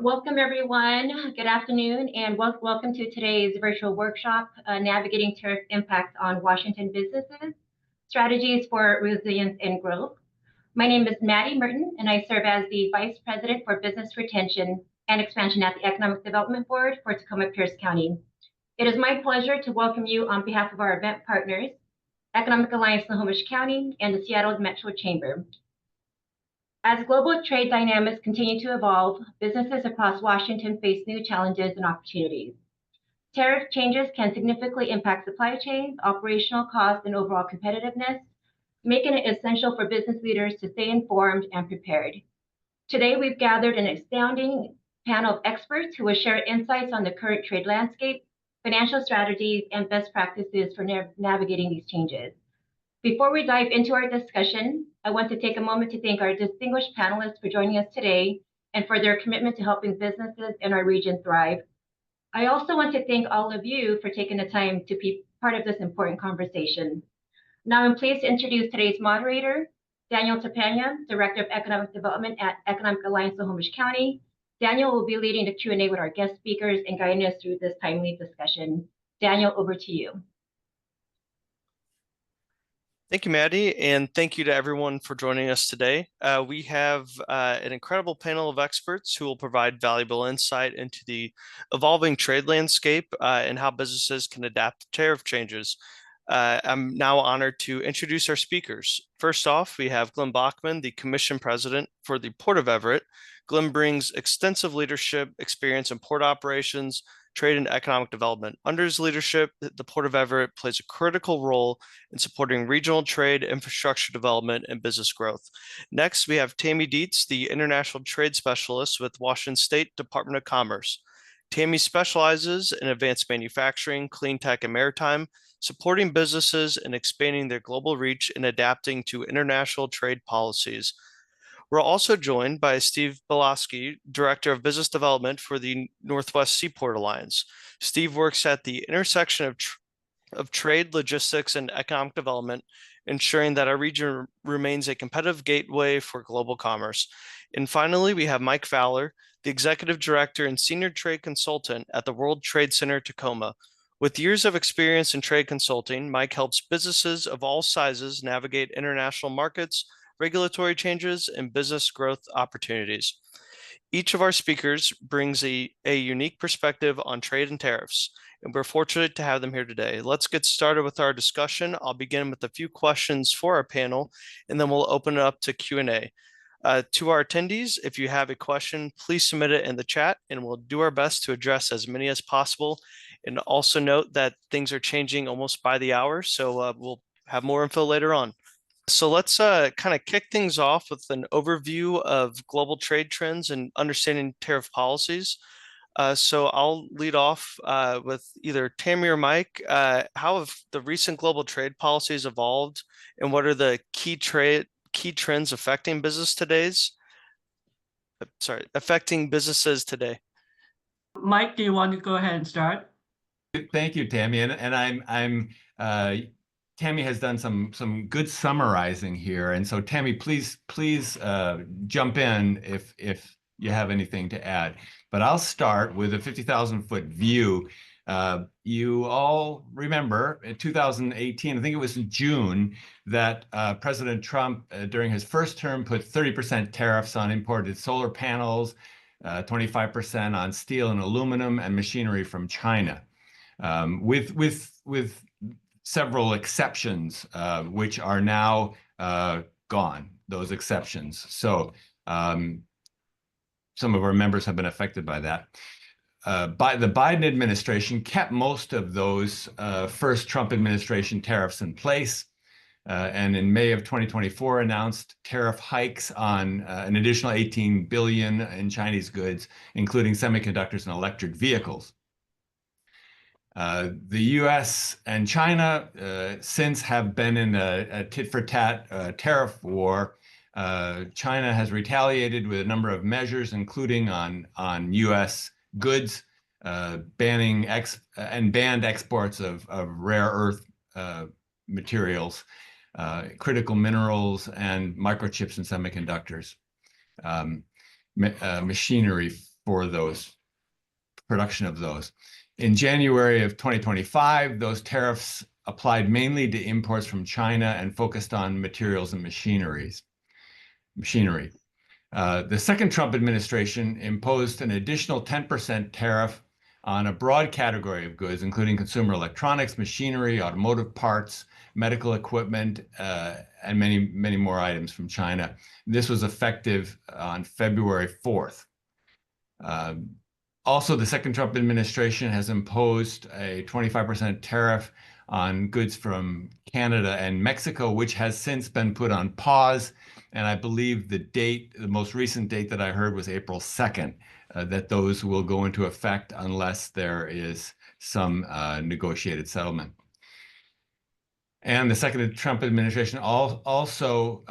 Welcome everyone. Good afternoon and welcome to today's virtual workshop, Navigating Tariff Impacts on Washington Businesses, Strategies for Resilience and Growth. My name is Maddie Merton and I serve as the Vice President for Business Retention and Expansion at the Economic Development Board for Tacoma-Pierce County. It is my pleasure to welcome you on behalf of our event partners, Economic Alliance Snohomish County and the Seattle Metro Chamber. As global trade dynamics continue to evolve, businesses across Washington face new challenges and opportunities. Tariff changes can significantly impact supply chains, operational costs, and overall competitiveness, making it essential for business leaders to stay informed and prepared. Today, we've gathered an astounding panel of experts who will share insights on the current trade landscape, financial strategies, and best practices for navigating these changes. Before we dive into our discussion, I want to take a moment to thank our distinguished panelists for joining us today and for their commitment to helping businesses in our region thrive. I also want to thank all of you for taking the time to be part of this important conversation. Now I'm pleased to introduce today's moderator, Daniel Tapania, Director of Economic Development at Economic Alliance Snohomish County. Daniel will be leading the Q&A with our guest speakers and guiding us through this timely discussion. Daniel, over to you. Thank you, Maddie, and thank you to everyone for joining us today. We have an incredible panel of experts who will provide valuable insight into the evolving trade landscape and how businesses can adapt to tariff changes. I'm now honored to introduce our speakers. First off, we have Glenn Bachman, the Commission President for the Port of Everett. Glenn brings extensive leadership experience in port operations, trade, and economic development. Under his leadership, the Port of Everett plays a critical role in supporting regional trade, infrastructure development, and business growth. Next, we have Tammy Dietz, the International Trade Specialist with Washington State Department of Commerce. Tammy specializes in advanced manufacturing, clean tech, and maritime, supporting businesses and expanding their global reach and adapting to international trade policies. We're also joined by Steve Belowski, Director of Business Development for the Northwest Seaport Alliance. Steve works at the intersection of trade, logistics, and economic development, ensuring that our region remains a competitive gateway for global commerce. And finally, we have Mike Fowler, the Executive Director and Senior Trade Consultant at the World Trade Center Tacoma. With years of experience in trade consulting, Mike helps businesses of all sizes navigate international markets, regulatory changes, and business growth opportunities. Each of our speakers brings a unique perspective on trade and tariffs, and we're fortunate to have them here today. Let's get started with our discussion. I'll begin with a few questions for our panel, and then we'll open it up to Q&A. To our attendees, if you have a question, please submit it in the chat, and we'll do our best to address as many as possible. And also note that things are changing almost by the hour, so we'll have more info later on. So let's kind of kick things off with an overview of global trade trends and understanding tariff policies. So I'll lead off with either Tammy or Mike. How have the recent global trade policies evolved, and what are the key trends affecting businesses today? Mike, do you want to go ahead and start? Thank you, Tammy, and Tammy has done some good summarizing here, and so Tammy, please jump in if you have anything to add. But I'll start with a 50,000-foot view. You all remember in 2018, I think it was in June, that President Trump, during his first term, put 30% tariffs on imported solar panels, 25% on steel and aluminum and machinery from China, with several exceptions, which are now gone, those exceptions. So some of our members have been affected by that. The Biden administration kept most of those first Trump administration tariffs in place, and in May of 2024 announced tariff hikes on an additional 18 billion in Chinese goods, including semiconductors and electric vehicles. The U.S. and China since have been in a tit-for-tat tariff war. China has retaliated with a number of measures, including on U.S. goods, banned exports of rare earth materials, critical minerals, and microchips and semiconductors, machinery for those production of those. In January of 2025, those tariffs applied mainly to imports from China and focused on materials and machinery. The second Trump administration imposed an additional 10% tariff on a broad category of goods, including consumer electronics, machinery, automotive parts, medical equipment, and many, many more items from China. This was effective on February 4th. Also, the second Trump administration has imposed a 25% tariff on goods from Canada and Mexico, which has since been put on pause. And I believe the most recent date that I heard was April 2nd, that those will go into effect unless there is some negotiated settlement. And the second Trump administration also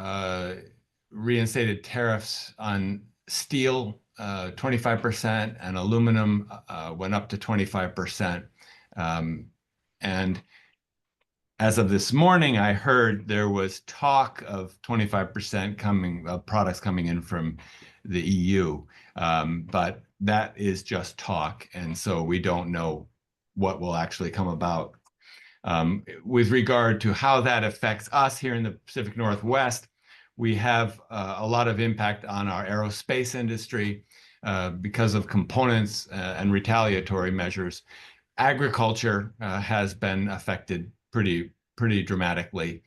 reinstated tariffs on steel, 25%, and aluminum went up to 25%. And as of this morning, I heard there was talk of 25% products coming in from the EU, but that is just talk, and so we don't know what will actually come about. With regard to how that affects us here in the Pacific Northwest, we have a lot of impact on our aerospace industry because of components and retaliatory measures. Agriculture has been affected pretty dramatically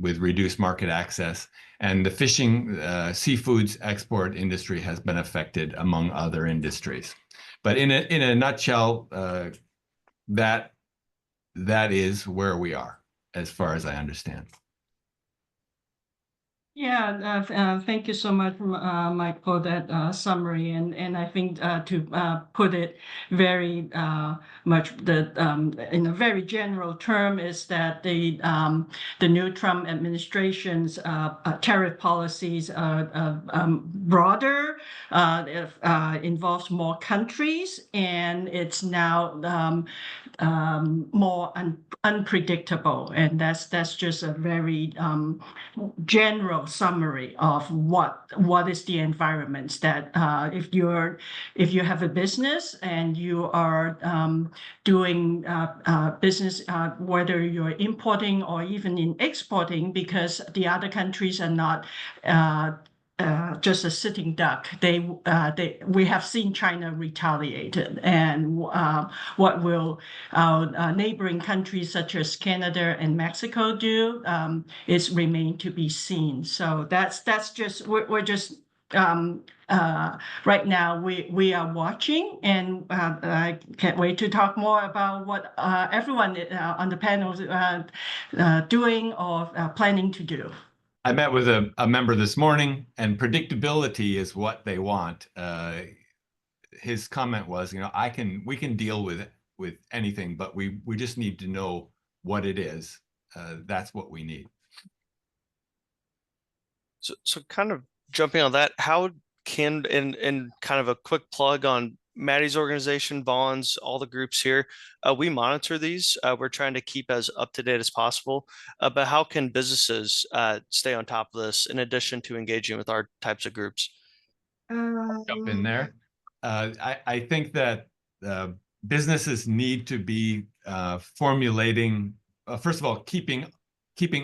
with reduced market access, and the fishing, seafoods export industry has been affected, among other industries. But in a nutshell, that is where we are, as far as I understand. Yeah, thank you so much, Mike, for that summary. And I think to put it very much in a very general term is that the new Trump administration's tariff policies are broader, involves more countries, and it's now more unpredictable. And that's just a very general summary of what is the environment that if you have a business and you are doing business, whether you're importing or even in exporting, because the other countries are not just a sitting duck. We have seen China retaliated, and what will our neighboring countries such as Canada and Mexico do is remain to be seen. So that's just we're just right now we are watching, and I can't wait to talk more about what everyone on the panel is doing or planning to do. I met with a member this morning, and predictability is what they want. His comment was, we can deal with anything, but we just need to know what it is. That's what we need. So kind of jumping on that, how can, and kind of a quick plug on Maddie's organization, Bonds, all the groups here, we monitor these. We're trying to keep as up to date as possible. But how can businesses stay on top of this in addition to engaging with our types of groups? Jump in there. I think that businesses need to be formulating, first of all, keeping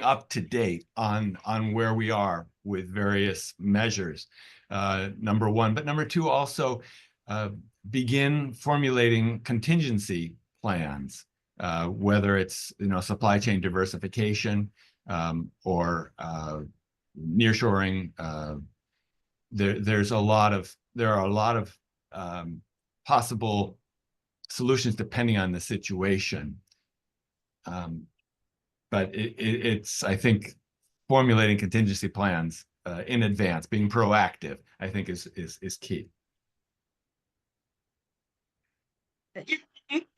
up to date on where we are with various measures. Number one, but number two, also begin formulating contingency plans, whether it's supply chain diversification or nearshoring. There are a lot of possible solutions depending on the situation. But it's I think formulating contingency plans in advance, being proactive, I think is key.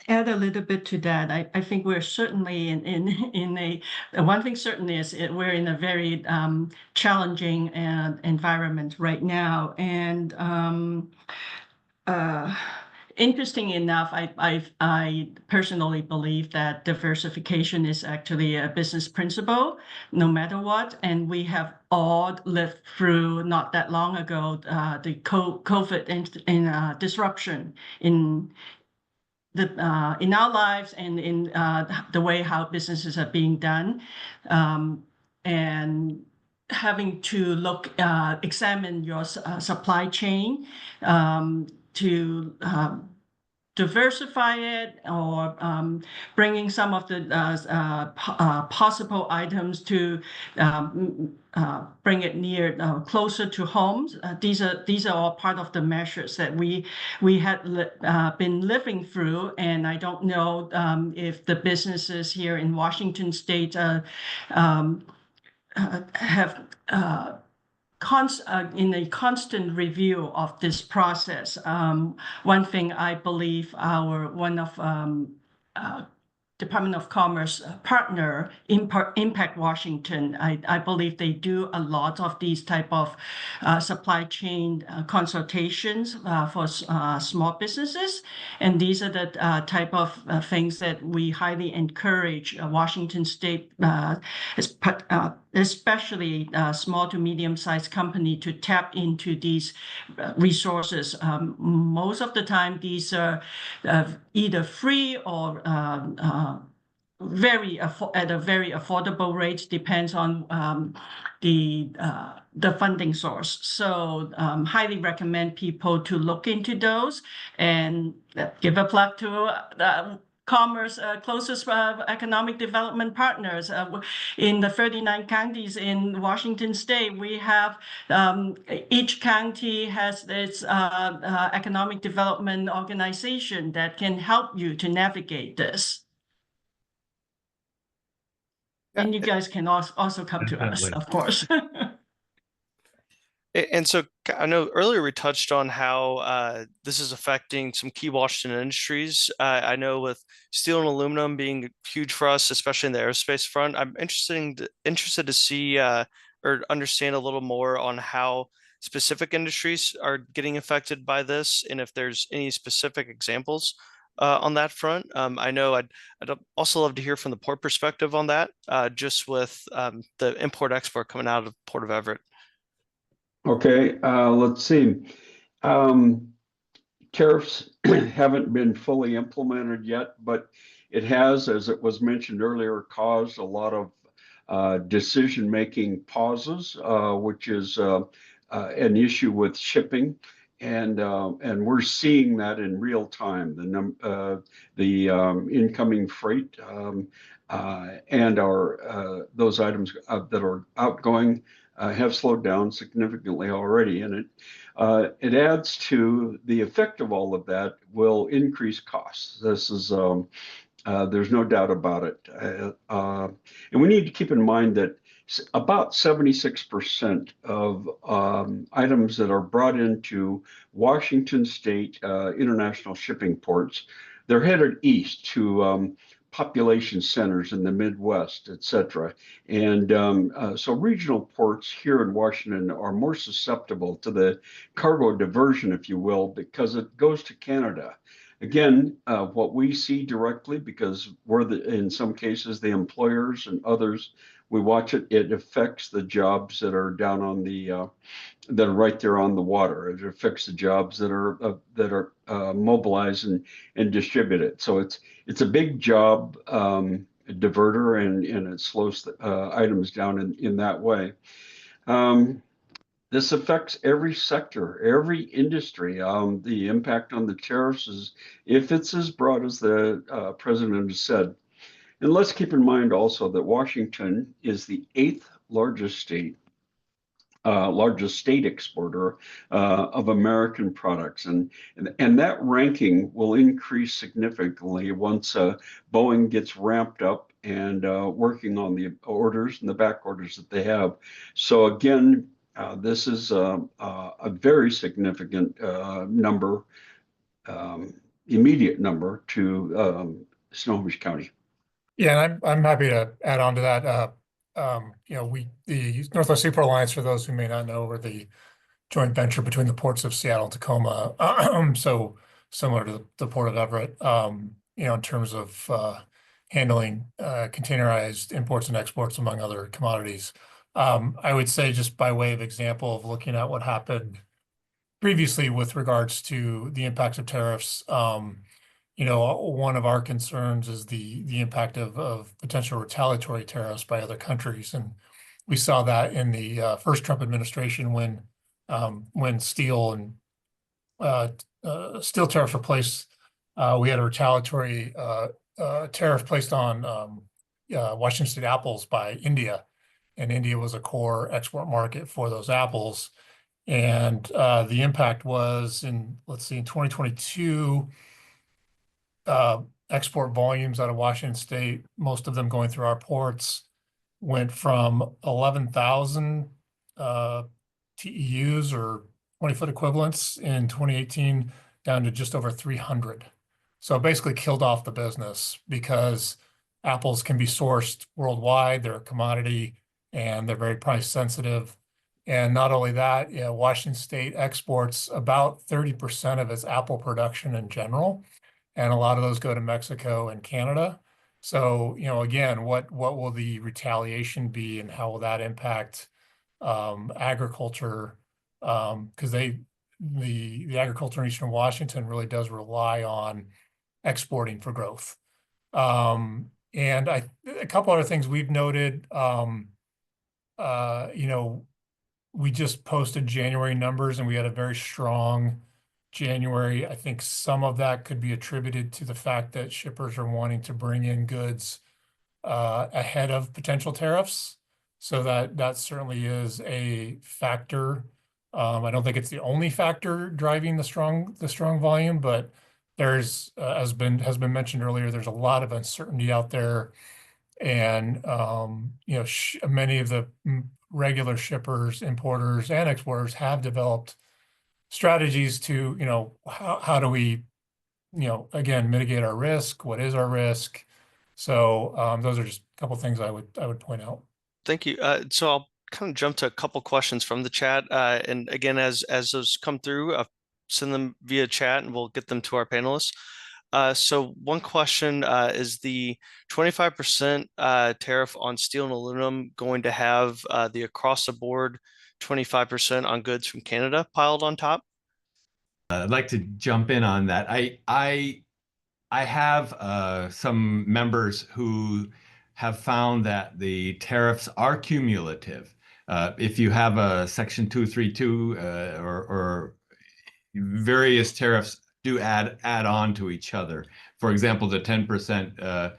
Add a little bit to that. I think we're certainly in a one thing certainly is we're in a very challenging environment right now, and interesting enough, I personally believe that diversification is actually a business principle, no matter what. And we have all lived through not that long ago the COVID and disruption in in our lives and in the way how businesses are being done, and having to examine your supply chain to diversify it, or bringing some of the possible items to bring it closer to homes. These are all part of the measures that we had been living through, and I don't know if the businesses here in Washington State have in a constant review of this process. One thing I believe one of Department of Commerce partner, Impact Washington, I believe they do a lot of these type of supply chain consultations for small businesses. And these are the type of things that we highly encourage Washington State, especially small to medium-sized company, to tap into these resources. Most of the time, these are either free or at a very affordable rate, depends on the funding source. So highly recommend people to look into those, and give a plug to Commerce closest economic development partners. In the 39 counties in Washington State, we have each county has its economic development organization that can help you to navigate this. And you guys can also come to us, of course. And so I know earlier we touched on how this is affecting some key Washington industries. I know with steel and aluminum being huge for us, especially in the aerospace front, I'm interested to see or understand a little more on how specific industries are getting affected by this, and if there's any specific examples on that front. I know I'd also love to hear from the port perspective on that, just with the import-export coming out of Port of Everett. Okay, let's see. Tariffs haven't been fully implemented yet, but it has, as it was mentioned earlier, caused a lot of decision-making pauses, which is an issue with shipping. And we're seeing that in real time. The incoming freight and those items that are outgoing have slowed down significantly already, and it adds to the effect of all of that will increase costs. This is there's no doubt about it, and we need to keep in mind that about 76% of items that are brought into Washington State international shipping ports, they're headed east to population centers in the Midwest, et cetera. And so regional ports here in Washington are more susceptible to the cargo diversion, if you will, because it goes to Canada. Again, what we see directly, because we're in some cases the employers, and others, we watch it, it affects the jobs that are down on the that are right there on the water. It affects the jobs that are mobilized and distributed. So it's a big job diverter, and it slows items down in that way. This affects every sector, every industry. The impact on the tariffs is, if it's as broad as the president has said. And let's keep in mind also that Washington is the 8th largest state exporter of American products, and that ranking will increase significantly once Boeing gets ramped up and working on the orders and the back orders that they have. So again, this is a very significant number, immediate number to Snohomish County. Yeah, and I'm happy to add on to that. The Northwest Seaport Alliance, for those who may not know, are the joint venture between the ports of Seattle and Tacoma. So similar to the Port of Everett, in terms of handling containerized imports and exports, among other commodities. I would say, just by way of example of looking at what happened previously with regards to the impacts of tariffs, one of our concerns is the impact of potential retaliatory tariffs by other countries. And we saw that in the first Trump administration when steel and steel tariffs were placed. We had a retaliatory tariff placed on Washington State apples by India, and India was a core export market for those apples. And the impact was in 2022, export volumes out of Washington State, most of them going through our ports, went from 11,000 TEUs or 20-foot equivalents in 2018 down to just over 300. So it basically killed off the business because apples can be sourced worldwide. They're a commodity and they're very price sensitive. And not only that, Washington State exports about 30% of its apple production in general, and a lot of those go to Mexico and Canada. So, again, what will the retaliation be, and how will that impact agriculture? Because the agriculture in Eastern Washington really does rely on exporting for growth. And a couple other things we've noted. We just posted January numbers and we had a very strong January. I think some of that could be attributed to the fact that shippers are wanting to bring in goods ahead of potential tariffs. So that certainly is a factor. I don't think it's the only factor driving the strong volume, but there's has been mentioned earlier, there's a lot of uncertainty out there. And many of the regular shippers, importers, and exporters have developed strategies to, how do we, again, mitigate our risk? What is our risk? So those are just a couple of things I would point out. Thank you. So I'll kind of jump to a couple questions from the chat. And again, as those come through, send them via chat and we'll get them to our panelists. So one question is the 25% tariff on steel and aluminum going to have the across the board 25% on goods from Canada piled on top? I'd like to jump in on that. I have some members who have found that the tariffs are cumulative. If you have a Section 232 or various tariffs do add on to each other. For example, the 10%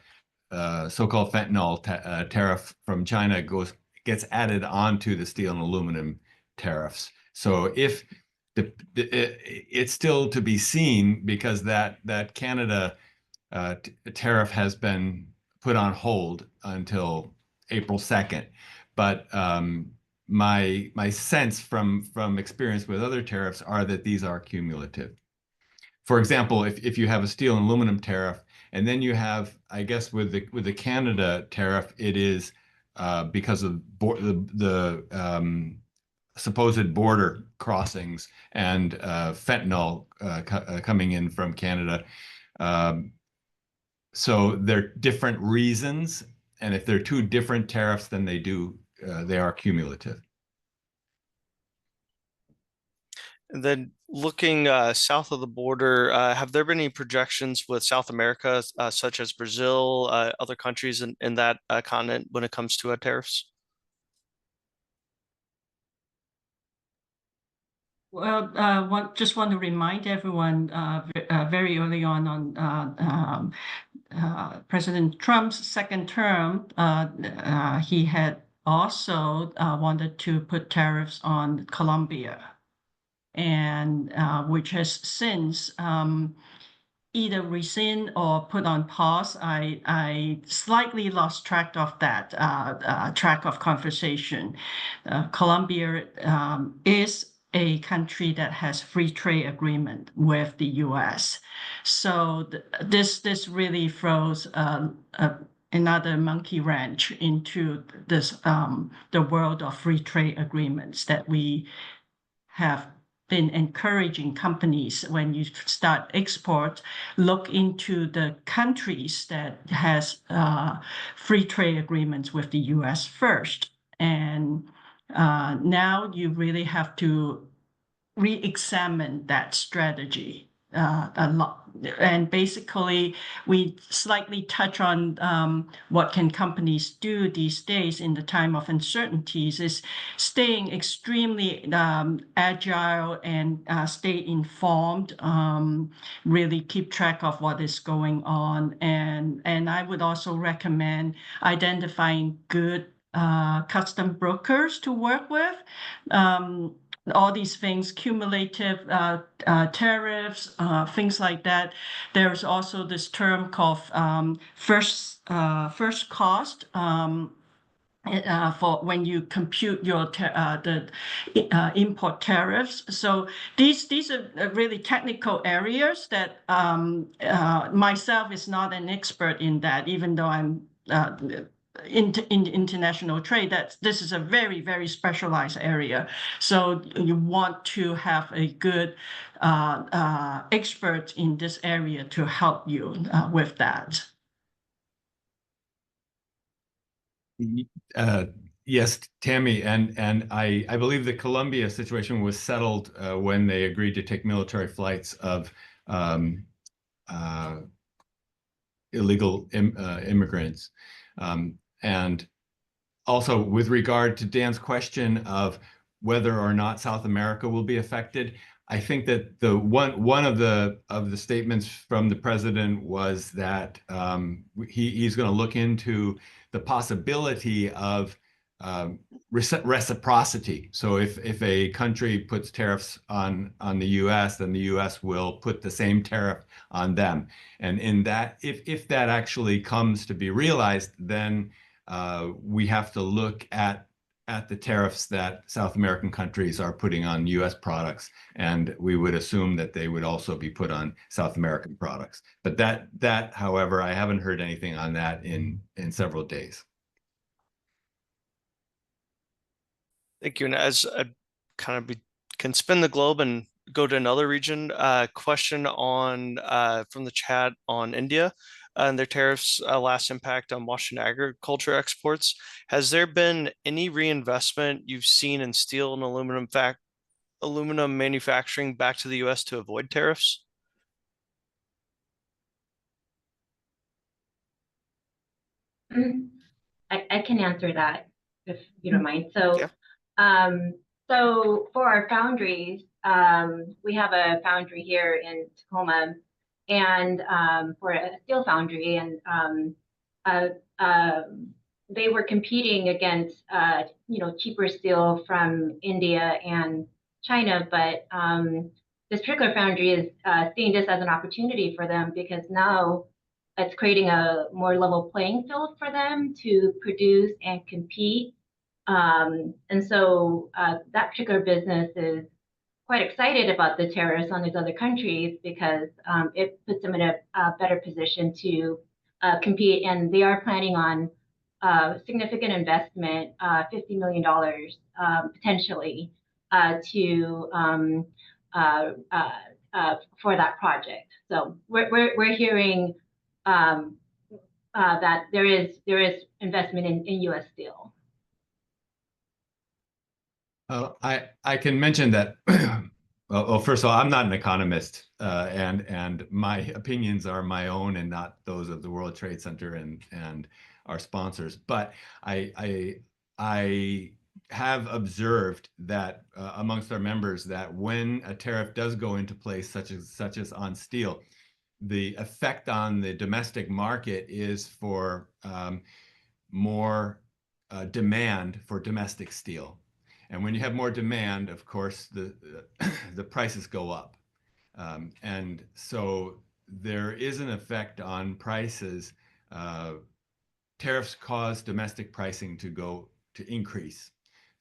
so-called fentanyl tariff from China gets added onto the steel and aluminum tariffs. So if it's still to be seen, because that Canada tariff has been put on hold until April 2nd. But my sense from experience with other tariffs are that these are cumulative. For example, if you have a steel and aluminum tariff, and then you have, I guess, with the Canada tariff, it is because of the supposed border crossings and fentanyl coming in from Canada. So they're different reasons, and if they're two different tariffs, then they are cumulative. And then looking south of the border, have there been any projections with South America, such as Brazil, other countries in that continent when it comes to tariffs? Well, just want to remind everyone, very early on President Trump's second term, he had also wanted to put tariffs on Colombia, and which has since either rescind or put on pause. I slightly lost track of that track of conversation. Colombia is a country that has free trade agreement with the U.S. So this really throws another monkey wrench into this the world of free trade agreements that we have been encouraging companies when you start export, look into the countries that has free trade agreements with the U.S. first. And now you really have to re-examine that strategy a lot. And basically, we slightly touch on what can companies do these days in the time of uncertainties is staying extremely agile and stay informed, really keep track of what is going on. And I would also recommend identifying good custom brokers to work with. All these things, cumulative tariffs, things like that. There's also this term called first cost. For when you compute your the import tariffs. So these are really technical areas that myself is not an expert in that, even though I'm in international trade. That this is a very, very specialized area. So you want to have a good expert in this area to help you with that. Yes, Tammy, and I believe the Colombia situation was settled when they agreed to take military flights of illegal immigrants. And also, with regard to Dan's question of whether or not South America will be affected, I think that the one of the statements from the president was that he's going to look into the possibility of reciprocity. So if a country puts tariffs on the U.S., then the U.S. will put the same tariff on them. And in that, if that actually comes to be realized, then we have to look at the tariffs that South American countries are putting on U.S. products, and we would assume that they would also be put on South American products. But that, however, I haven't heard anything on that in several days. Thank you. And as I can spin the globe and go to another region, question on from the chat on India and their tariffs last impact on Washington agriculture exports. Has there been any reinvestment you've seen in steel and aluminum manufacturing back to the U.S. to avoid tariffs? I can answer that if you don't mind. So, Yeah. So for our foundries, we have a foundry here in Tacoma, and for a steel foundry, and they were competing against cheaper steel from India and China, but this particular foundry is seeing this as an opportunity for them because now it's creating a more level playing field for them to produce and compete. And so that particular business is quite excited about the tariffs on these other countries because it puts them in a better position to compete. And they are planning on significant investment, $50 million potentially for that project. So we're hearing that there is investment in U.S. steel. I can mention that. Well, first of all, I'm not an economist, and my opinions are my own and not those of the World Trade Center and our sponsors. But I have observed that amongst our members that when a tariff does go into place, such as on steel, the effect on the domestic market is for more demand for domestic steel. And when you have more demand, of course, the prices go up. And so there is an effect on prices. Tariffs cause domestic pricing to increase.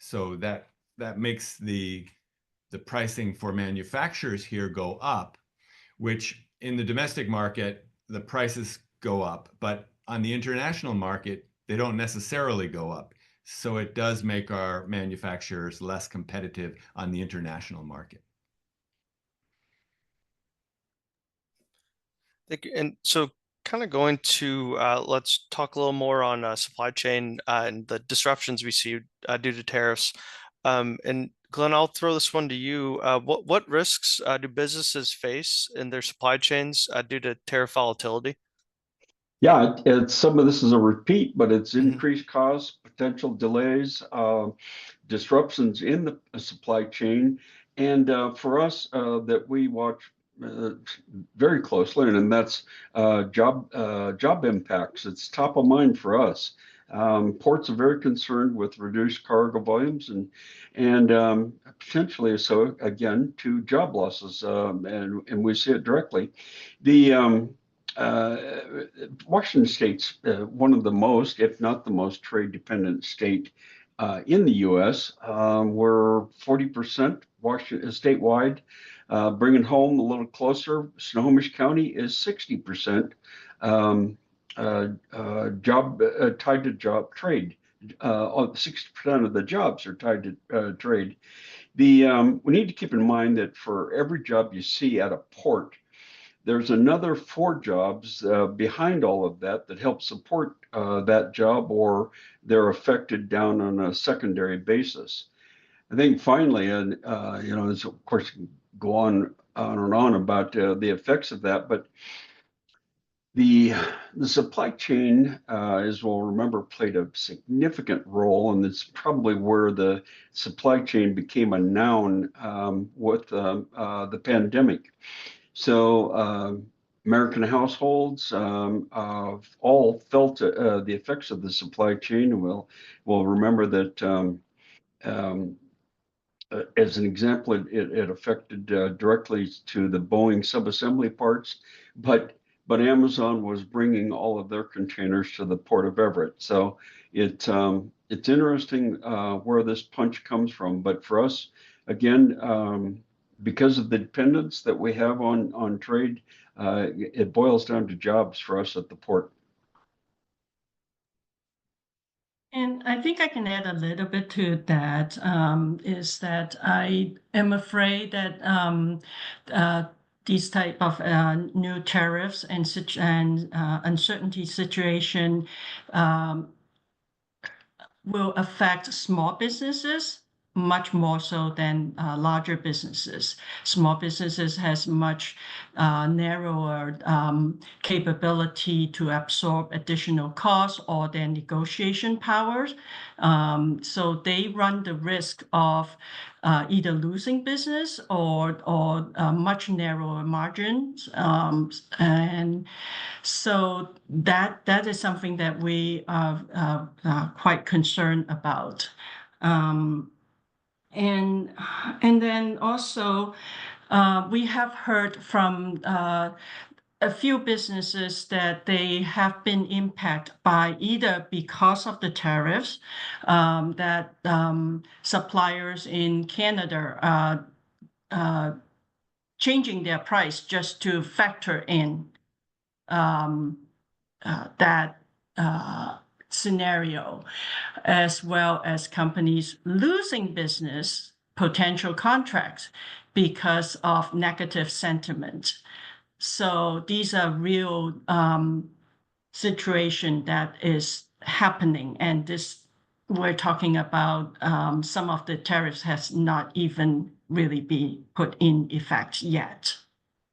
So that makes the pricing for manufacturers here go up, which in the domestic market, the prices go up. But on the international market, they don't necessarily go up. So it does make our manufacturers less competitive on the international market. And so kind of going to let's talk a little more on supply chain and the disruptions we see due to tariffs. And Glenn, I'll throw this one to you. What risks do businesses face in their supply chains due to tariff volatility? Yeah, it's some of this is a repeat, but it's Mhm. increased costs, potential delays, disruptions in the supply chain, and for us that we watch uh, very closely, and that's job impacts. It's top of mind for us. Ports are very concerned with reduced cargo volumes and potentially so again to job losses, and we see it directly. The uh, Washington State's one of the most, if not the most, trade-dependent state in the U.S. We're 40% statewide. Bringing home a little closer, Snohomish County is 60% job tied to job trade. 60% of the jobs are tied to trade. We need to keep in mind that for every job you see at a port, there's another 4 jobs behind all of that that help support that job, or they're affected down on a secondary basis. I think finally, and as of course go on and on about the effects of that, but the the supply chain, as we'll remember, played a significant role, and it's probably where the supply chain became a noun with the pandemic. So American households all felt the effects of the supply chain, and we'll remember that um, as an example, it affected directly to the Boeing subassembly parts, but Amazon was bringing all of their containers to the port of Everett. So it's interesting where this punch comes from. But for us, again, because of the dependence that we have on trade, it boils down to jobs for us at the port. And I think I can add a little bit to that, is that I am afraid that these type of new tariffs and uncertainty situation will affect small businesses much more so than larger businesses. Small businesses has much narrower capability to absorb additional costs or their negotiation powers. So they run the risk of either losing business or much narrower margins. And so that is something that we are quite concerned about. And then also we have heard from a few businesses that they have been impacted by either because of the tariffs, that suppliers in Canada are changing their price just to factor in that scenario, as well as companies losing business, potential contracts because of negative sentiment. So these are real situation that is happening, and this we're talking about some of the tariffs has not even really been put in effect yet.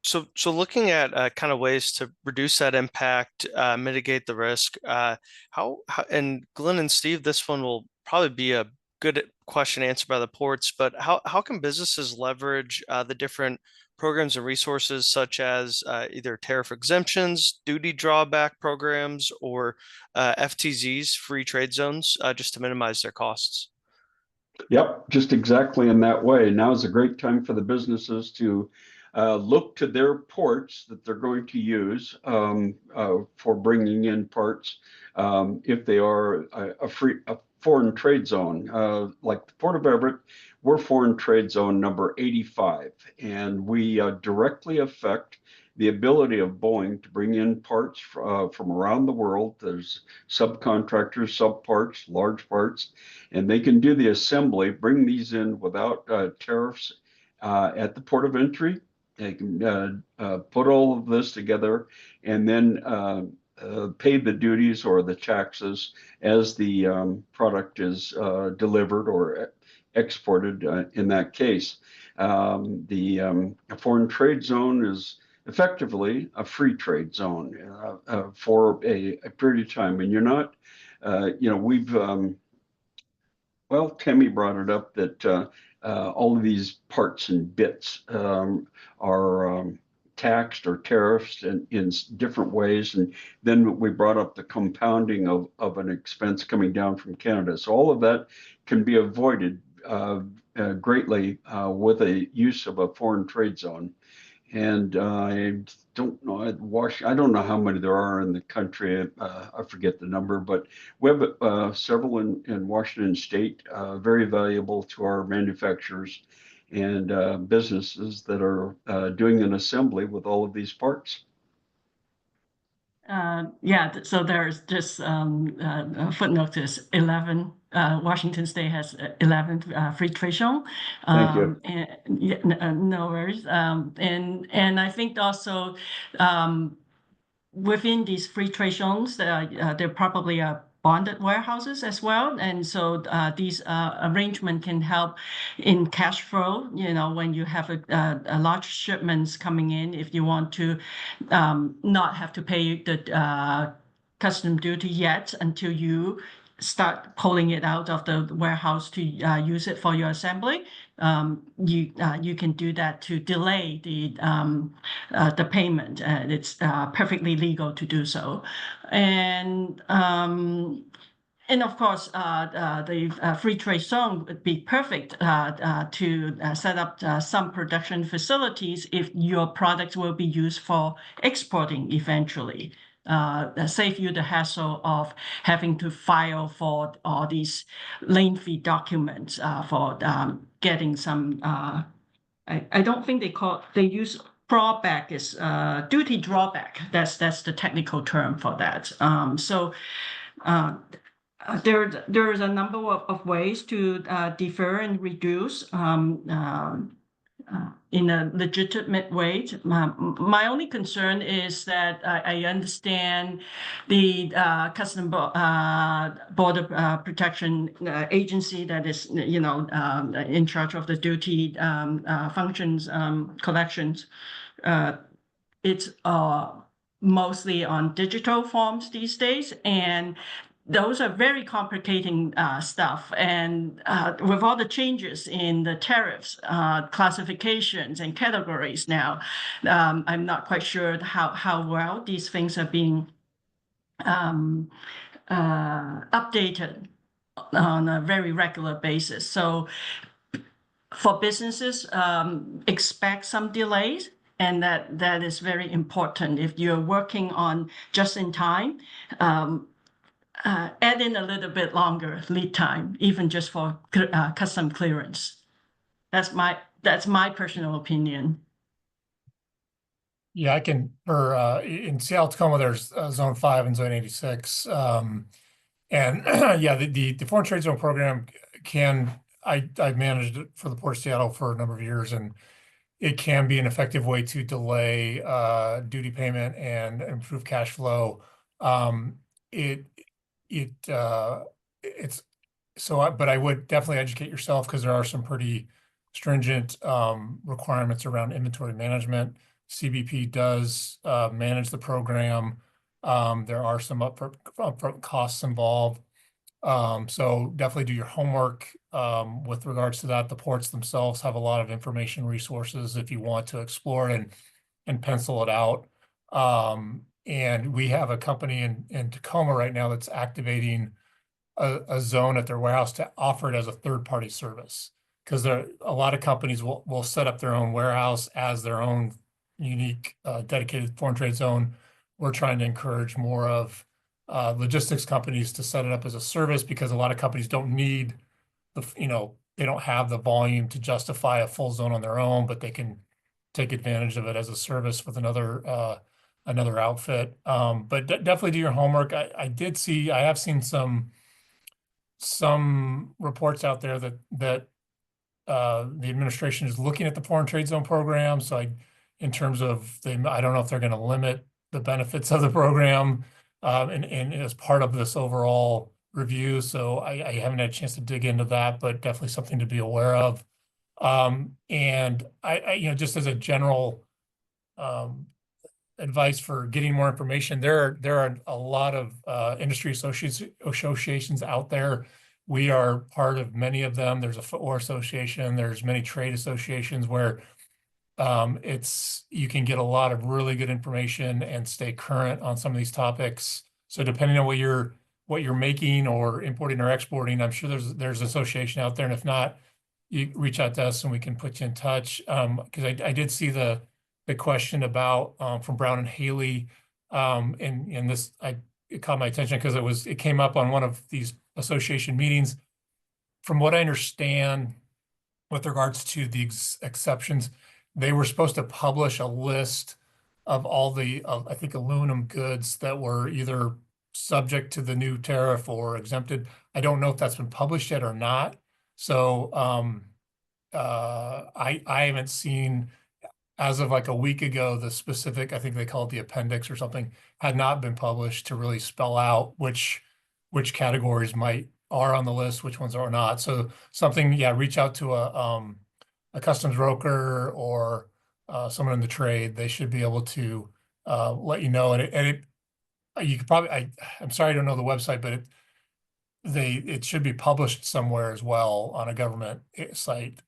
So looking at kind of ways to reduce that impact, mitigate the risk, and Glenn and Steve, this one will probably be a good question answered by the ports, but how can businesses leverage the different programs and resources such as either tariff exemptions, duty drawback programs, or FTZs, free trade zones, just to minimize their costs? Yep, just exactly in that way. Now is a great time for the businesses to look to their ports that they're going to use for bringing in parts if they are a foreign trade zone. Like the Port of Everett, we're foreign trade zone number 85, and we directly affect the ability of Boeing to bring in parts from around the world. There's subcontractors, subparts, large parts, and they can do the assembly, bring these in without tariffs at the port of entry, They can put all of this together and then pay the duties or the taxes as the product is delivered or exported in that case. The foreign trade zone is effectively a free trade zone for a period of time. And you're not, we've, well, Tammy brought it up that all of these parts and bits are taxed or tariffed in different ways. And then we brought up the compounding of an expense coming down from Canada. So all of that can be avoided greatly with a use of a foreign trade zone. And I don't know, I don't know how many there are in the country. I forget the number, but we have several in Washington State, very valuable to our manufacturers and businesses that are doing an assembly with all of these parts. Yeah, so there's just a footnote to 11. Washington State has 11 free trade zone. Thank you. And, yeah, no worries. And I think also within these free trade zones, there probably are bonded warehouses as well. And so these arrangements can help in cash flow, when you have a large shipments coming in, if you want to not have to pay the custom duty yet until you start pulling it out of the warehouse to use it for your assembly. You can do that to delay the payment. It's perfectly legal to do so. And of course, the free trade zone would be perfect to set up some production facilities if your products will be used for exporting eventually. Save you the hassle of having to file for all these lengthy documents for getting some. I don't think they use drawback is duty drawback. That's the technical term for that. There is a number of ways to defer and reduce in a legitimate way. My only concern is that I understand the Border Protection Agency that is, in charge of the duty functions collections. It's mostly on digital forms these days, and those are very complicating stuff. And with all the changes in the tariffs, classifications and categories now, I'm not quite sure how well these things are being updated on a very regular basis. So for businesses, expect some delays. And that is very important. If you're working on just in time, add in a little bit longer lead time, even just for custom clearance. That's my personal opinion. Yeah, I can. In Seattle, Tacoma, there's Zone 5 and Zone 86, and yeah, the foreign trade zone program I've managed it for the Port of Seattle for a number of years, and it can be an effective way to delay duty payment and improve cash flow. But I would definitely educate yourself, because there are some pretty stringent requirements around inventory management. CBP does manage the program. There are some upfront costs involved. So definitely do your homework with regards to that. The ports themselves have a lot of information resources if you want to explore it and pencil it out. And we have a company in Tacoma right now that's activating a zone at their warehouse to offer it as a third-party service, because a lot of companies will set up their own warehouse as their own unique dedicated foreign trade zone. We're trying to encourage more of logistics companies to set it up as a service, because a lot of companies don't need they don't have the volume to justify a full zone on their own, but they can take advantage of it as a service with another outfit. But definitely do your homework. I have seen some reports out there that the administration is looking at the foreign trade zone program. So in terms of I don't know if they're going to limit the benefits of the program and as part of this overall review. So I haven't had a chance to dig into that, but definitely something to be aware of. And I just as a general advice for getting more information, there are a lot of industry associations out there. We are part of many of them. There's a footwear association. There's many trade associations where you can get a lot of really good information and stay current on some of these topics. So depending on what you're making or importing or exporting, I'm sure there's association out there. And if not, you reach out to us and we can put you in touch. Because I did see the question about from Brown and Haley, and this it caught my attention because it came up on one of these association meetings. From what I understand, with regards to the exceptions, they were supposed to publish a list of all the I think aluminum goods that were either subject to the new tariff or exempted. I don't know if that's been published yet or not. So I haven't seen, as of like a week ago, the specific, I think they call it the appendix or something, had not been published to really spell out which categories are on the list, which ones are not. So something, yeah, reach out to a customs broker or someone in the trade. They should be able to let you know. And you could probably, I'm sorry I don't know the website, but it should be published somewhere as well on a government site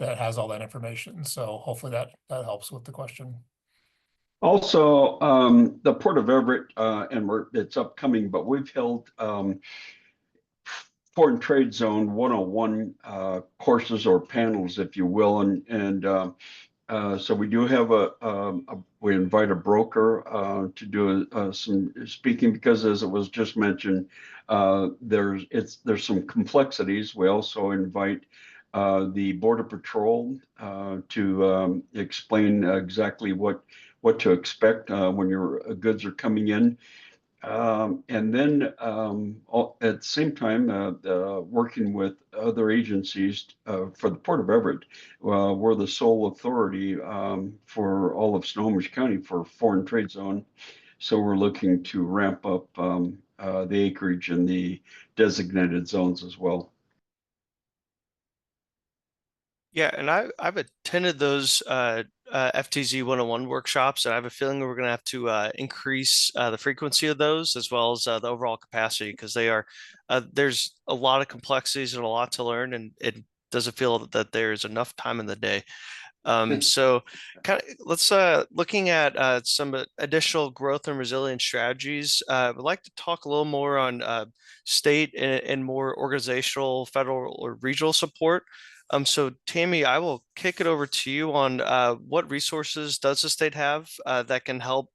that has all that information. So hopefully that helps with the question. Also, the Port of Everett, and it's upcoming, but we've held Foreign Trade Zone 101 courses or panels, if you will, and so we do have we invite a broker to do some speaking because, as it was just mentioned, there's some complexities. We also invite the Border Patrol to explain exactly what to expect when your goods are coming in. And then at the same time, working with other agencies for the Port of Everett, we're the sole authority for all of Snohomish County for Foreign Trade Zone. So we're looking to ramp up the acreage in the designated zones as well. Yeah, and I've attended those FTZ 101 workshops, and I have a feeling we're going to have to increase the frequency of those as well as the overall capacity, because there's a lot of complexities and a lot to learn, and it doesn't feel that there's enough time in the day. So kind of let's looking at some additional growth and resilience strategies. I'd like to talk a little more on state and more organizational, federal or regional support. So Tammy, I will kick it over to you on what resources does the state have that can help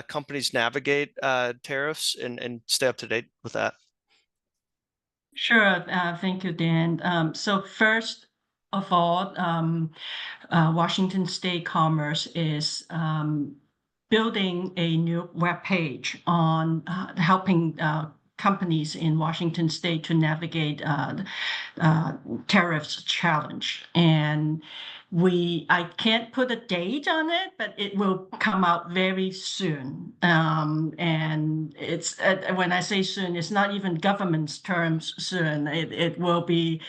companies navigate tariffs and stay up to date with that? Sure. Thank you, Dan. So first of all, Washington State Commerce is building a new webpage on helping companies in Washington State to navigate tariffs challenge. And I can't put a date on it, but it will come out very soon. And it's when I say soon, it's not even government's terms soon. It will be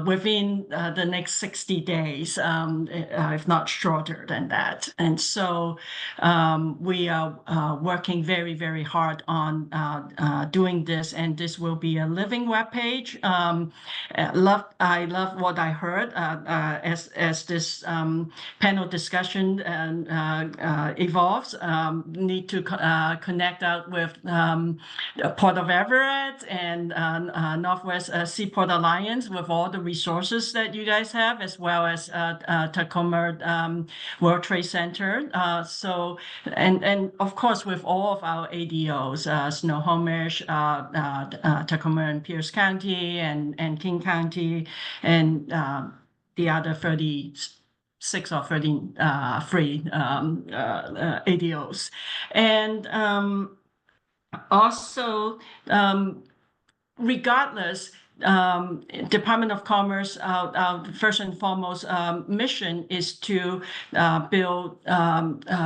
within the next 60 days, if not shorter than that. And so we are working very, very hard on doing this, and this will be a living webpage. I love what I heard as this panel discussion evolves. Need to connect out with Port of Everett and Northwest Seaport Alliance with all the resources that you guys have, as well as Tacoma World Trade Center. So and of course with all of our ADOs, Snohomish, Tacoma and Pierce County, and King County, and the other 36 or 33 ADOs. And also, regardless, Department of Commerce, first and foremost mission is to build,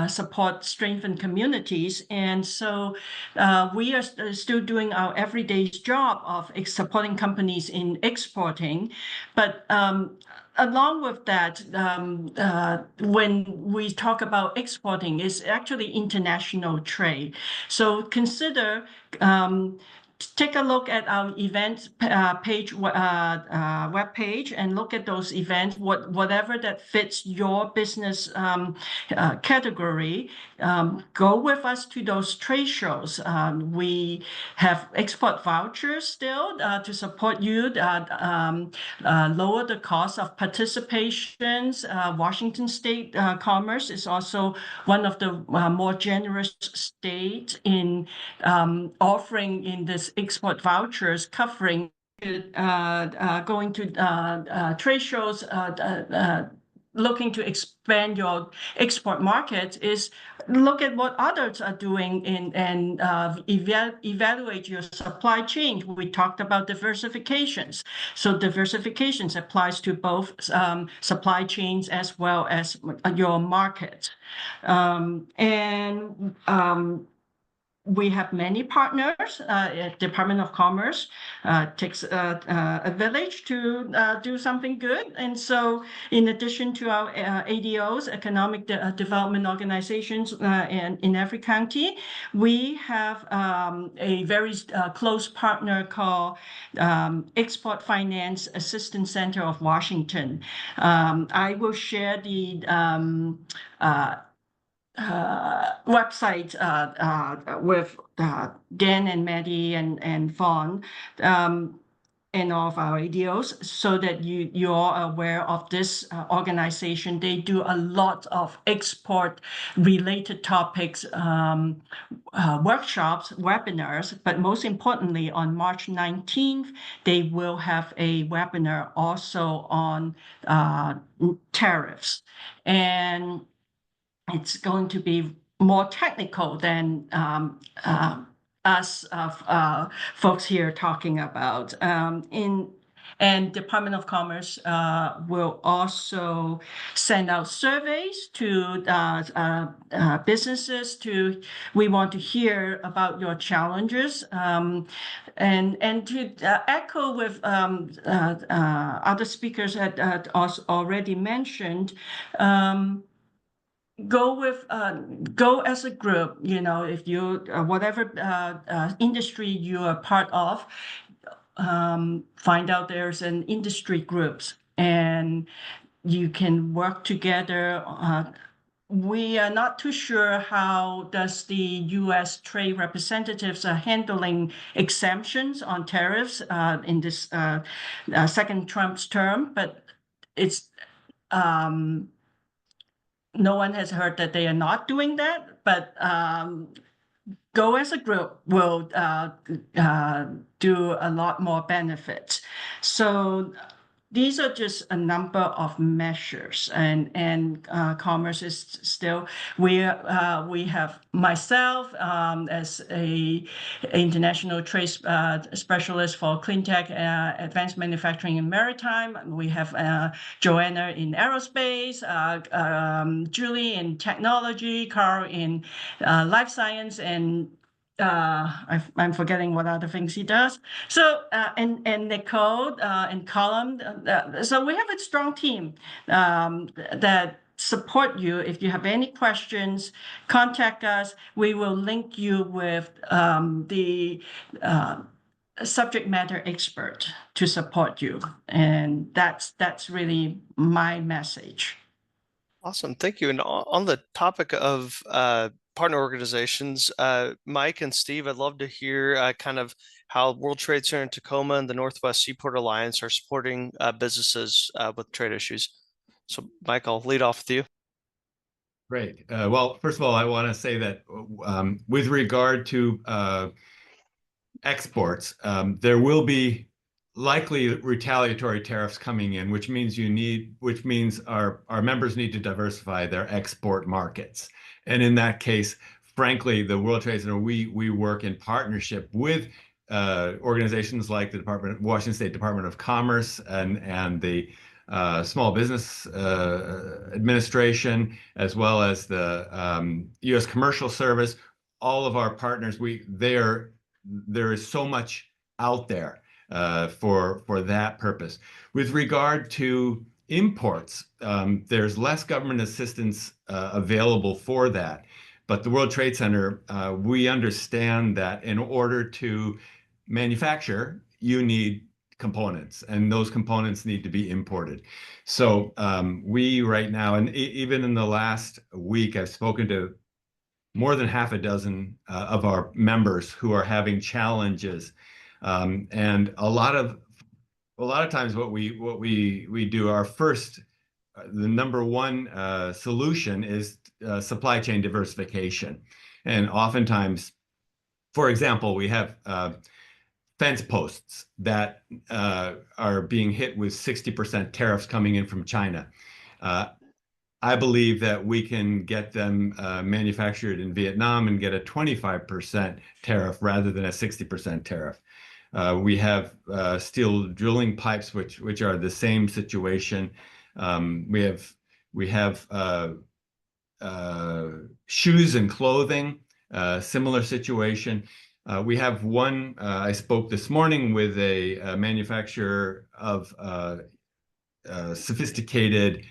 support, strengthen communities. And so we are still doing our everyday job of supporting companies in exporting. But along with that, when we talk about exporting, it's actually international trade. So consider take a look at our events page, web page, and look at those events, whatever that fits your business category. Go with us to those trade shows. We have export vouchers still to support you, lower the cost of participations. Washington State Commerce is also one of the more generous states in offering in this export vouchers covering going to trade shows, looking to expand your export market, is look at what others are doing and evaluate your supply chain. We talked about diversifications. So diversifications applies to both supply chains as well as your market. We have many partners. Department of Commerce takes a village to do something good. And so in addition to our ADOs, Economic Development Organizations, and in every county, we have a very close partner called Export Finance Assistance Center of Washington. I will share the website with Dan and Maddie and Fawn, and all of our ADOs, so that you are aware of this organization. They do a lot of export related topics, workshops, webinars, but most importantly, on March 19th, they will have a webinar also on tariffs. And it's going to be more technical than us folks here talking about. And Department of Commerce will also send out surveys to businesses. We want to hear about your challenges, and to echo with other speakers had already mentioned. Go as a group. If you whatever industry you are part of, find out there's an industry groups and you can work together. We are not too sure how does the U.S. trade representatives are handling exemptions on tariffs in this second Trump's term, but it's no one has heard that they are not doing that, but go as a group will do a lot more benefits. So these are just a number of measures, and commerce is still. We have myself as a international trade specialist for clean tech, advanced manufacturing and maritime. We have Joanna in aerospace, Julie in technology, Carl in life science, and I'm forgetting what other things he does. So and Nicole and Colin. So we have a strong team that support you. If you have any questions, contact us. We will link you with the subject matter expert to support you. And that's really my message. Awesome. Thank you. And on the topic of partner organizations, Mike and Steve, I'd love to hear kind of how World Trade Center in Tacoma and the Northwest Seaport Alliance are supporting businesses with trade issues. So, Mike, I'll lead off with you. Great. Well, first of all, I want to say that with regard to exports, there will be likely retaliatory tariffs coming in, which means our members need to diversify their export markets. And in that case, frankly, the World Trade Center, we work in partnership with organizations like the Washington State Department of Commerce and the Small Business Administration, as well as the U.S. Commercial Service. All of our partners, there is so much out there for that purpose. With regard to imports, there's less government assistance available for that. But the World Trade Center, we understand that in order to manufacture, you need components, and those components need to be imported. So we right now, and even in the last week, I've spoken to more than half a dozen of our members who are having challenges, and a lot of times what we do, our first, the number one solution is supply chain diversification. And oftentimes, for example, we have fence posts that are being hit with 60% tariffs coming in from China. I believe that we can get them manufactured in Vietnam and get a 25% tariff rather than a 60% tariff. We have steel drilling pipes, which are the same situation. We have shoes and clothing, similar situation. We have one, I spoke this morning with a manufacturer of sophisticated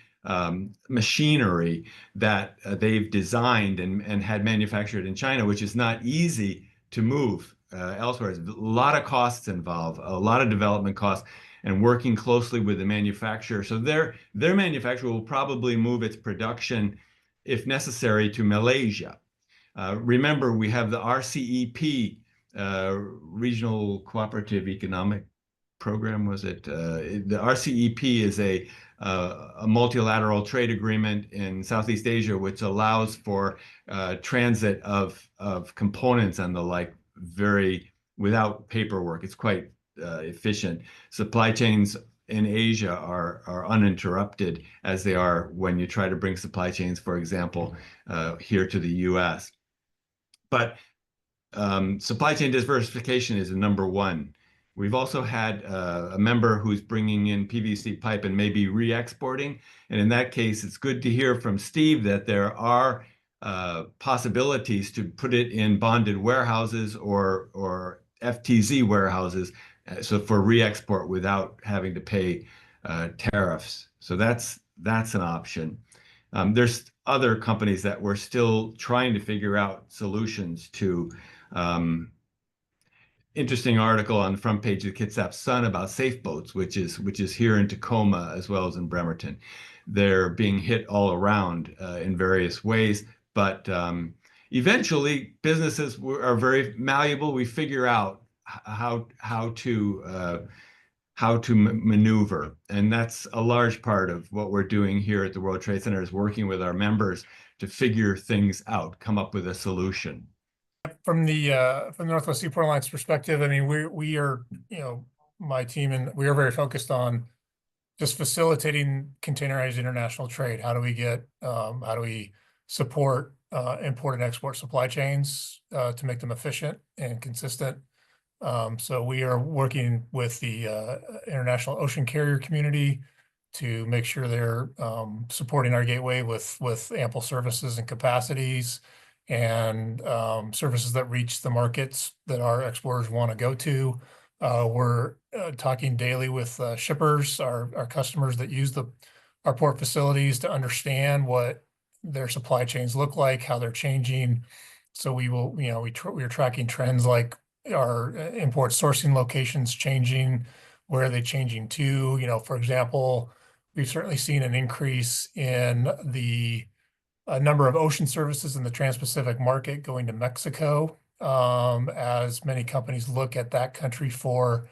machinery that they've designed and had manufactured in China, which is not easy to move elsewhere. There's a lot of costs involved, a lot of development costs, and working closely with the manufacturer. So their manufacturer will probably move its production, if necessary, to Malaysia. Remember, we have the RCEP, Regional Cooperative Economic Program, was it? The RCEP is a multilateral trade agreement in Southeast Asia, which allows for transit of components and the like without paperwork. It's quite efficient. Supply chains in Asia are uninterrupted, as they are when you try to bring supply chains, for example, here to the U.S. But supply chain diversification is the number one. We've also had a member who's bringing in PVC pipe and maybe re-exporting. And in that case, it's good to hear from Steve that there are possibilities to put it in bonded warehouses or FTZ warehouses, so for re-export without having to pay tariffs. So that's an option. There's other companies that we're still trying to figure out solutions to. Interesting article on the front page of the Kitsap Sun about safe boats, which is here in Tacoma as well as in Bremerton. They're being hit all around in various ways, but eventually businesses are very malleable. We figure out how to maneuver, and that's a large part of what we're doing here at the World Trade Center, is working with our members to figure things out, come up with a solution. From the Northwest Seaport Alliance perspective, I mean, we are, my team, and we are very focused on just facilitating containerized international trade. How do we support import and export supply chains to make them efficient and consistent? So we are working with the international ocean carrier community to make sure they're supporting our gateway with ample services and capacities, and services that reach the markets that our exporters want to go to. We're talking daily with shippers, our customers that use our port facilities, to understand what their supply chains look like, how they're changing. So we will, we are tracking trends like our import sourcing locations changing, where are they changing to? For example, we've certainly seen an increase in the number of ocean services in the Trans-Pacific market going to Mexico, as many companies look at that country for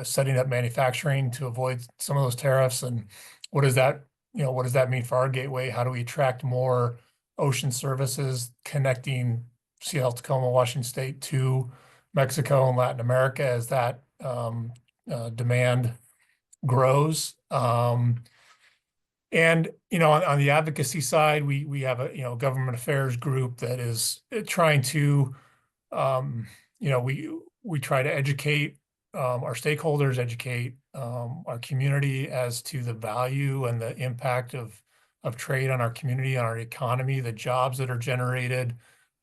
setting up manufacturing to avoid some of those tariffs. And what does that mean for our gateway? How do we attract more ocean services connecting Seattle, Tacoma, Washington State to Mexico and Latin America as that demand grows? And, on the advocacy side, we have a, government affairs group that is trying to, we try to educate our stakeholders, educate our community as to the value and the impact of trade on our community, on our economy, the jobs that are generated,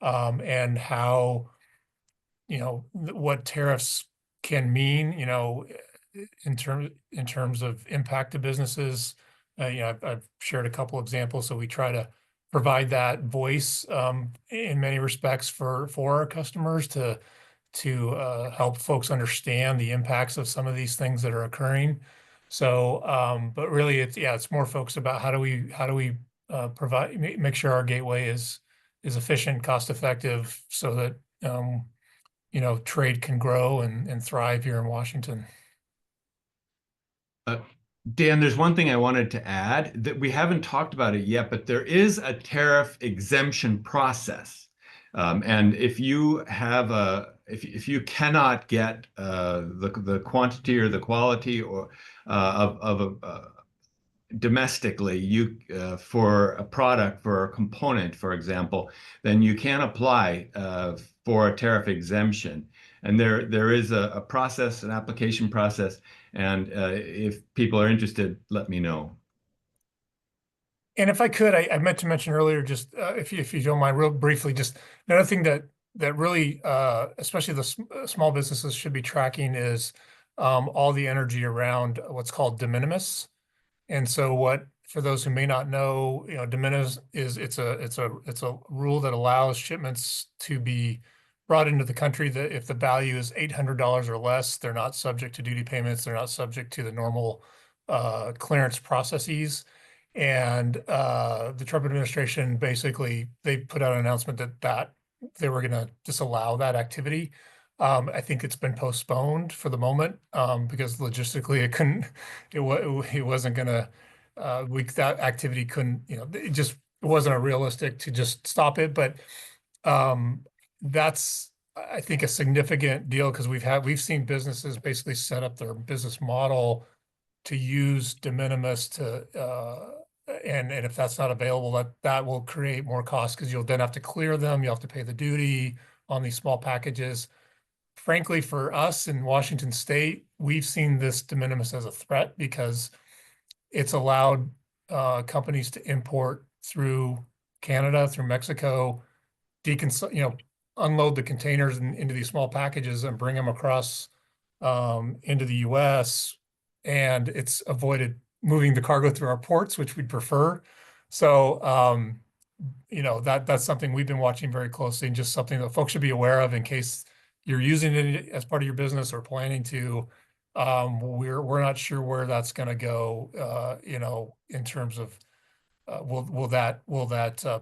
and how, what tariffs can mean, in terms of impact to businesses. I've shared a couple examples, so we try to provide that voice in many respects for our customers to help folks understand the impacts of some of these things that are occurring. So, but really, it's more focused about how do we provide, make sure our gateway is efficient, cost effective, so that trade can grow and thrive here in Washington. Dan, there's one thing I wanted to add that we haven't talked about it yet, but there is a tariff exemption process. And if you have if you cannot get the quantity or the quality or domestically, for a product, for a component, for example, then you can apply for a tariff exemption. And there is a process, an application process. And if people are interested, let me know. And if I could, I meant to mention earlier, just if you don't mind, real briefly, just another thing that really, especially the small businesses should be tracking is all the energy around what's called de minimis. And so for those who may not know, de minimis it's a rule that allows shipments to be brought into the country that if the value is $800 or less, they're not subject to duty payments. They're not subject to the normal clearance processes. And the Trump administration, basically, they put out an announcement that they were going to disallow that activity. I think it's been postponed for the moment because logistically it wasn't going to, that activity couldn't, it wasn't realistic to just stop it. But that's, I think, a significant deal because we've seen businesses basically set up their business model to use de minimis and if that's not available, that will create more costs because you'll then have to clear them. You'll have to pay the duty on these small packages. Frankly, for us in Washington State, we've seen this de minimis as a threat because it's allowed companies to import through Canada, through Mexico, unload the containers into these small packages and bring them across into the U.S. And it's avoided moving the cargo through our ports, which we'd prefer. So, that's something we've been watching very closely and just something that folks should be aware of in case you're using it as part of your business or planning to. We're not sure where that's going to go, in terms of will that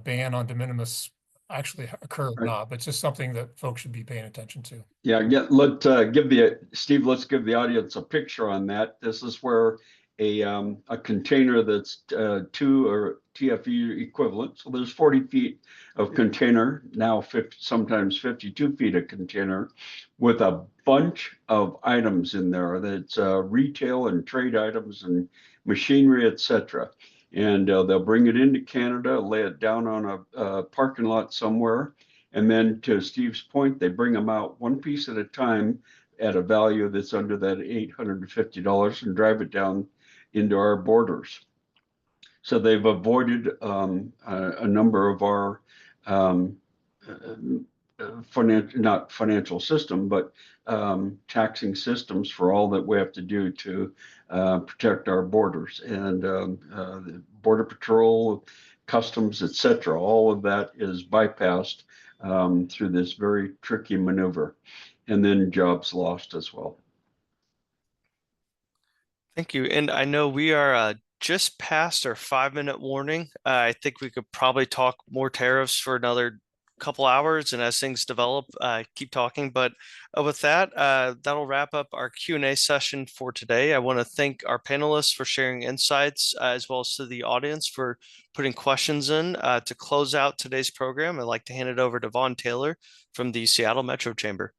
ban on de minimis actually occur or not, but it's just something that folks should be paying attention to. Yeah, Steve, let's give the audience a picture on that. This is where a container that's 2 or TFE equivalent. So there's 40 feet of container, now sometimes 52 feet of container with a bunch of items in there that's retail and trade items and machinery, etc. And they'll bring it into Canada, lay it down on a parking lot somewhere. And then to Steve's point, they bring them out one piece at a time at a value that's under that $850 and drive it down into our borders. So they've avoided a number of our not financial system, but taxing systems for all that we have to do to protect our borders and the Border Patrol, Customs, etc. All of that is bypassed through this very tricky maneuver, and then jobs lost as well. Thank you. And I know we are just past our 5-minute warning. I think we could probably talk more tariffs for another couple hours, and as things develop, keep talking. But with that, that'll wrap up our Q&A session for today. I want to thank our panelists for sharing insights, as well as to the audience for putting questions in. To close out today's program, I'd like to hand it over to Vaughn Taylor from the Seattle Metro Chamber.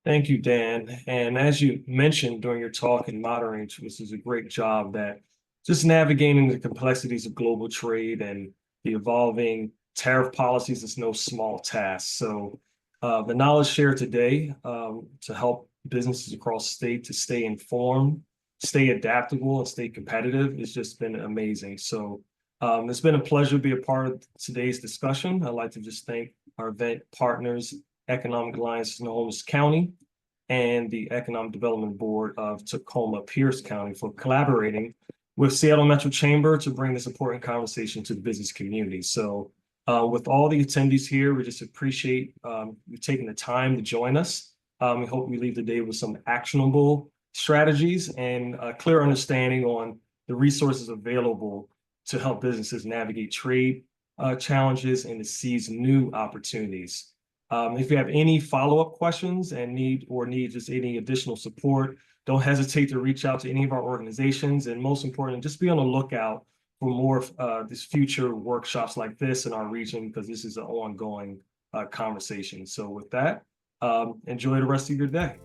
Thank you, Dan. And as you mentioned during your talk and moderating to us, is a great job that just navigating the complexities of global trade and the evolving tariff policies is no small task. So The knowledge shared today to help businesses across the state to stay informed, stay adaptable, and stay competitive has just been amazing. So it's been a pleasure to be a part of today's discussion. I'd like to just thank our event partners, Economic Alliance Snohomish County and the Economic Development Board of Tacoma Pierce County for collaborating with Seattle Metro Chamber to bring this important conversation to the business community. So with all the attendees here, we just appreciate you taking the time to join us. We hope we leave the day with some actionable strategies and a clear understanding on the resources available to help businesses navigate trade challenges and to seize new opportunities. If you have any follow-up questions and need just any additional support, don't hesitate to reach out to any of our organizations. And most important, just be on the lookout for more of these future workshops like this in our region, because this is an ongoing conversation. So with that, enjoy the rest of your day.